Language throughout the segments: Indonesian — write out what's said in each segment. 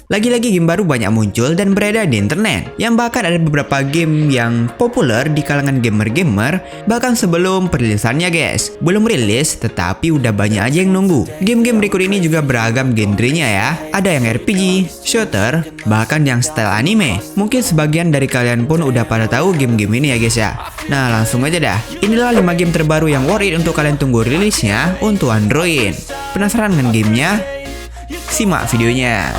Lagi-lagi game baru banyak muncul dan beredar di internet, yang bahkan ada beberapa game yang populer di kalangan gamer-gamer bahkan sebelum perilisannya guys. Belum rilis, tetapi udah banyak aja yang nunggu. Game-game berikut ini juga beragam genrenya ya. Ada yang RPG, shooter, bahkan yang style anime. Mungkin sebagian dari kalian pun udah pada tahu game-game ini ya guys ya. Nah langsung aja dah. Inilah 5 game terbaru yang worth it untuk kalian tunggu rilisnya untuk Android. Penasaran dengan gamenya? Simak videonya.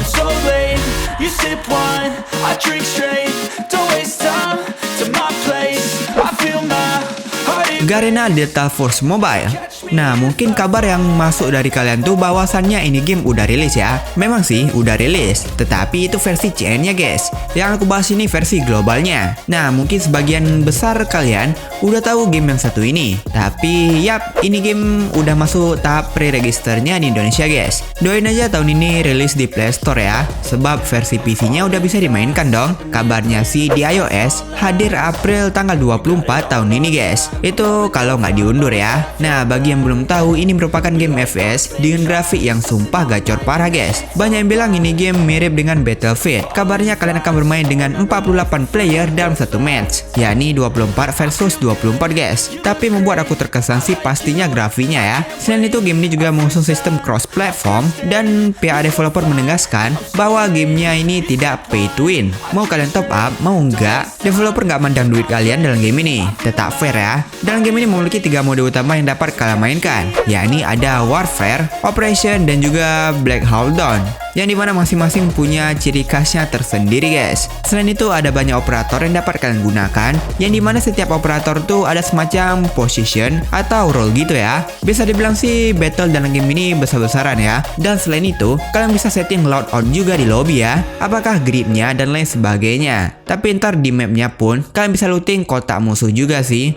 You sip wine, I drink straight. Don't waste time to my place. I feel my heart. Garena Delta Force Mobile. Nah, mungkin kabar yang masuk dari kalian tuh bahwasannya ini game udah rilis ya. Memang sih udah rilis, tetapi itu versi CN-nya guys. Yang aku bahas ini versi globalnya. Nah, mungkin sebagian besar kalian udah tahu game yang satu ini. Tapi yap, ini game udah masuk tahap pre-registernya di Indonesia guys. Doain aja tahun ini rilis di Play Store ya, sebab versi PC-nya udah bisa dimainkan dong. Kabarnya sih di iOS hadir April tanggal 24 tahun ini guys. Itu kalau nggak diundur ya. Nah, bagi yang belum tahu, ini merupakan game FPS dengan grafik yang sumpah gacor parah guys. Banyak yang bilang ini game mirip dengan Battlefield. Kabarnya kalian akan bermain dengan 48 player dalam satu match, yakni 24 versus 24 guys. Tapi membuat aku terkesan sih pastinya grafiknya ya. Selain itu, game ini juga mengusung sistem cross platform dan pihak developer menegaskan bahwa gamenya ini tidak pay to win. Mau kalian top up, mau enggak, developer nggak mandang duit kalian dalam game ini. Tetap fair ya. Dalam game ini memiliki 3 mode utama yang dapat kalian mainkan, yakni ada Warfare, Operation, dan juga Black Hole Dawn, yang dimana masing-masing punya ciri khasnya tersendiri guys. Selain itu ada banyak operator yang dapat kalian gunakan, yang dimana setiap operator tuh ada semacam position atau role gitu ya. Bisa dibilang sih battle dalam game ini besar-besaran ya. Dan selain itu kalian bisa setting loadout juga di lobby ya, apakah gripnya dan lain sebagainya. Tapi ntar di mapnya pun kalian bisa looting kotak musuh juga sih.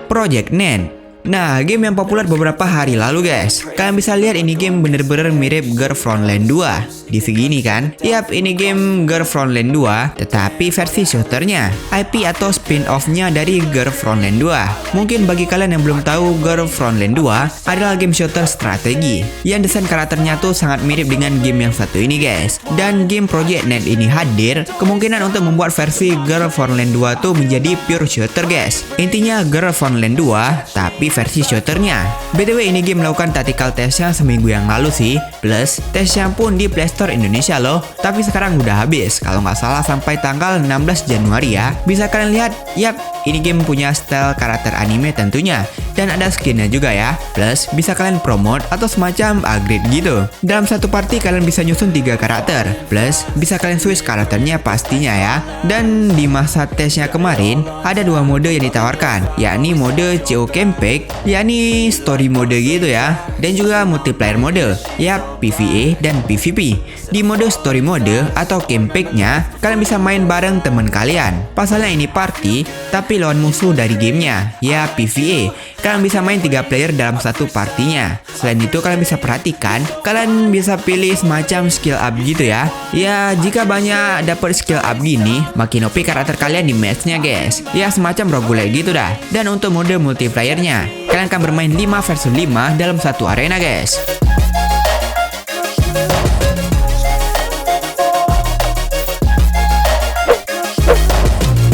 Project Nen. Nah, game yang populer beberapa hari lalu guys. Kalian bisa lihat ini game bener-bener mirip Girlfriendland 2. Di segini kan? Yap, ini game Girlfriendland 2, tetapi versi shooternya. IP atau spin-off-nya dari Girlfriendland 2. Mungkin bagi kalian yang belum tahu, Girlfriendland 2 adalah game shooter strategi yang desain karakternya tuh sangat mirip dengan game yang satu ini guys. Dan game Project Nen ini hadir kemungkinan untuk membuat versi Girlfriendland 2 tuh menjadi pure shooter guys. Intinya Girlfriendland 2 tapi versi shooternya. BTW ini game melakukan tactical testnya seminggu yang lalu sih. Plus testnya pun di Play Store Indonesia loh. Tapi sekarang udah habis kalau nggak salah sampai tanggal 16 Januari ya. Bisa kalian lihat, yap, ini game punya style karakter anime tentunya. Dan ada skinnya juga ya. Plus bisa kalian promote atau semacam upgrade gitu. Dalam satu party kalian bisa nyusun 3 karakter. Plus bisa kalian switch karakternya pastinya ya. Dan di masa tesnya kemarin ada 2 mode yang ditawarkan, yakni mode CO Campaign, yakni story mode gitu ya, dan juga multiplayer mode, yap, PvE dan PvP. Di mode story mode atau campaign-nya, kalian bisa main bareng teman kalian. Pasalnya ini party, tapi lawan musuh dari gamenya, ya PvE. Kalian bisa main 3 player dalam satu partinya. Selain itu kalian bisa perhatikan, kalian bisa pilih semacam skill up gitu ya. Ya, jika banyak dapat skill up gini, makin OP karakter kalian di matchnya guys. Ya, semacam roguelike gitu dah. Dan untuk mode multiplayernya, kalian akan bermain 5 versus 5 dalam satu arena guys.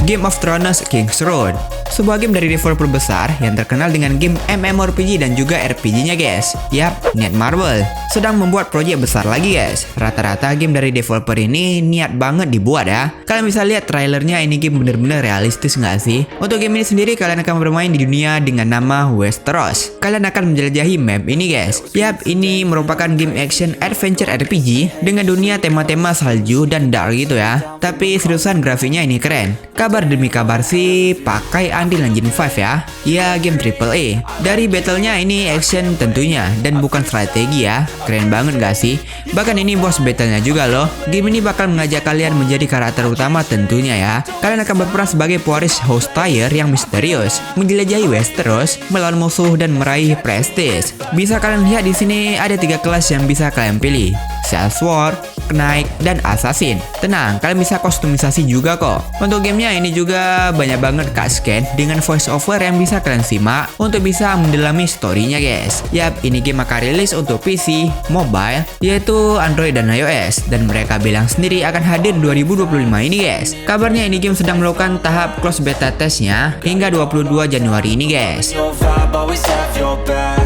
Game of Thrones King's Road, sebuah game dari developer besar yang terkenal dengan game MMORPG dan juga RPG-nya guys. Yap, Netmarble sedang membuat proyek besar lagi guys. Rata-rata game dari developer ini niat banget dibuat ya. Kalian bisa lihat trailernya, ini game bener-bener realistis nggak sih? Untuk game ini sendiri kalian akan bermain di dunia dengan nama Westeros. Kalian akan menjelajahi map ini guys. Yap, ini merupakan game action adventure RPG dengan dunia tema-tema salju dan dark gitu ya. Tapi seriusan grafiknya ini keren. Kabar demi kabar sih pakai Unreal Engine 5 ya. Ya, game AAA. Dari battlenya ini action tentunya dan bukan strategi ya. Keren banget gak sih? Bahkan ini boss battlenya juga loh. Game ini bakal mengajak kalian menjadi karakter utama tentunya ya. Kalian akan berperan sebagai pewaris Housefire yang misterius, menjelajahi Westeros, melawan musuh dan meraih prestige. Bisa kalian lihat di sini ada 3 kelas yang bisa kalian pilih. Salesforce, Knight, dan Assassin. Tenang, kalian bisa kustomisasi juga kok. Untuk gamenya ini juga banyak banget cutscene dengan voice over yang bisa kalian simak untuk bisa mendalami storynya guys. Yap, ini game akan rilis untuk PC, mobile, yaitu Android dan iOS. Dan mereka bilang sendiri akan hadir 2025 ini guys. Kabarnya ini game sedang melakukan tahap close beta testnya hingga 22 Januari ini guys. Your vibe, always have your back.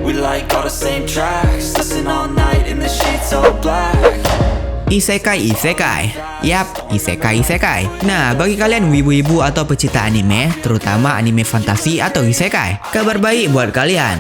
We like all the same tracks. Listen all night in the sheets all black. Isekai. Yap, isekai. Nah, bagi kalian wibu-wibu atau pecinta anime, terutama anime fantasi atau isekai, kabar baik buat kalian.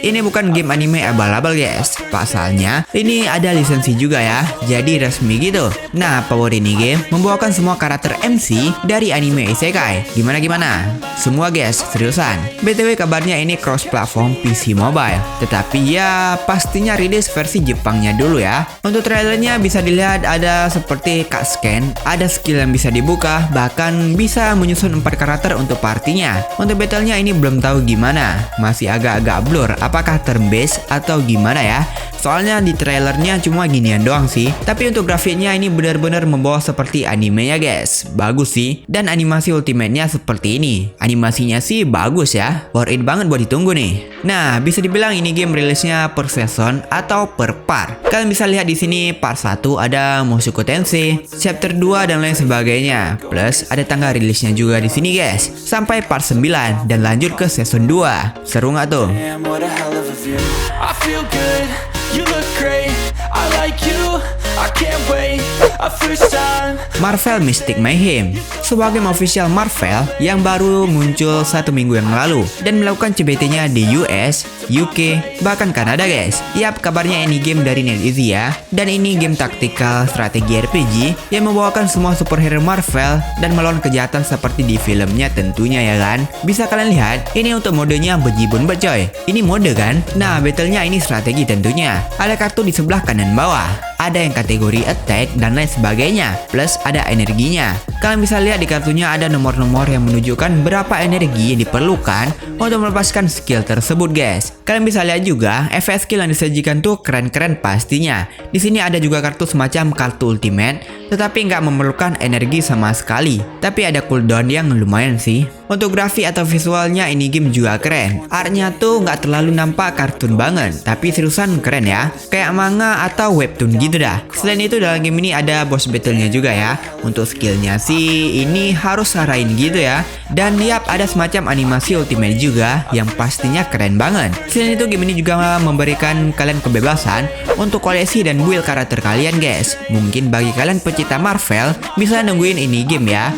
Ini bukan game anime abal-abal guys. Pasalnya, ini ada lisensi juga ya, jadi resmi gitu. Nah, power ini game membawakan semua karakter MC dari anime isekai. Gimana? Semua guys, seriusan. BTW kabarnya ini cross platform PC mobile. Tetapi ya, pastinya rilis versi Jepangnya dulu ya. Untuk trailernya bisa dilihat ada seperti cutscene, ada skill yang bisa dibuka, bahkan bisa menyusun 4 karakter untuk partinya. Untuk battlenya ini belum tahu gimana, masih agak-agak blur apakah turn based atau gimana ya. Soalnya di trailernya cuma ginian doang sih. Tapi untuk grafiknya ini benar-benar membawa seperti animenya guys. Bagus sih. Dan animasi ultimate-nya seperti ini. Animasinya sih bagus ya. Worth it banget buat ditunggu nih. Nah, bisa dibilang ini game rilisnya per season atau per part. Kalian bisa lihat di sini part 1 ada Mushoku Tensei, chapter 2 dan lain sebagainya. Plus ada tanggal rilisnya juga di sini guys. Sampai part 9 dan lanjut ke season 2. Seru nggak tuh? Damn, what a hell of a view. I feel good, you look great. I like you, I can't wait. A first time. Marvel Mystic Mayhem, sebuah game official Marvel yang baru muncul 1 minggu yang lalu dan melakukan CBT-nya di US, UK, bahkan Kanada guys. Yap, kabarnya ini game dari NetEasy ya. Dan ini game taktikal strategi RPG yang membawakan semua superhero Marvel dan melawan kejahatan seperti di filmnya tentunya ya kan. Bisa kalian lihat, ini untuk modenya bejibun coy. Ini mode kan? Nah, battlenya ini strategi tentunya. Ada kartu di sebelah kanan bawah. Ada yang kategori attack dan lain sebagainya. Plus ada energinya. Kalian bisa lihat di kartunya ada nomor-nomor yang menunjukkan berapa energi yang diperlukan untuk melepaskan skill tersebut guys. Kalian bisa lihat juga efek skill yang disajikan tuh keren-keren pastinya. Di sini ada juga kartu semacam kartu ultimate, tetapi nggak memerlukan energi sama sekali. Tapi ada cooldown yang lumayan sih. Untuk grafik atau visualnya ini game juga keren. Artnya tuh nggak terlalu nampak kartun banget, tapi seriusan keren ya. Kayak manga atau webtoon gitu dah. Selain itu dalam game ini ada boss battle-nya juga ya. Untuk skillnya sih ini harus arahin gitu ya. Dan yap, ada semacam animasi ultimate juga yang pastinya keren banget. Selain itu game ini juga memberikan kalian kebebasan untuk koleksi dan build karakter kalian guys. Mungkin bagi kalian pecinta Marvel bisa nungguin ini game ya.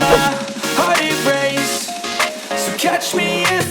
Heart it race. So catch me if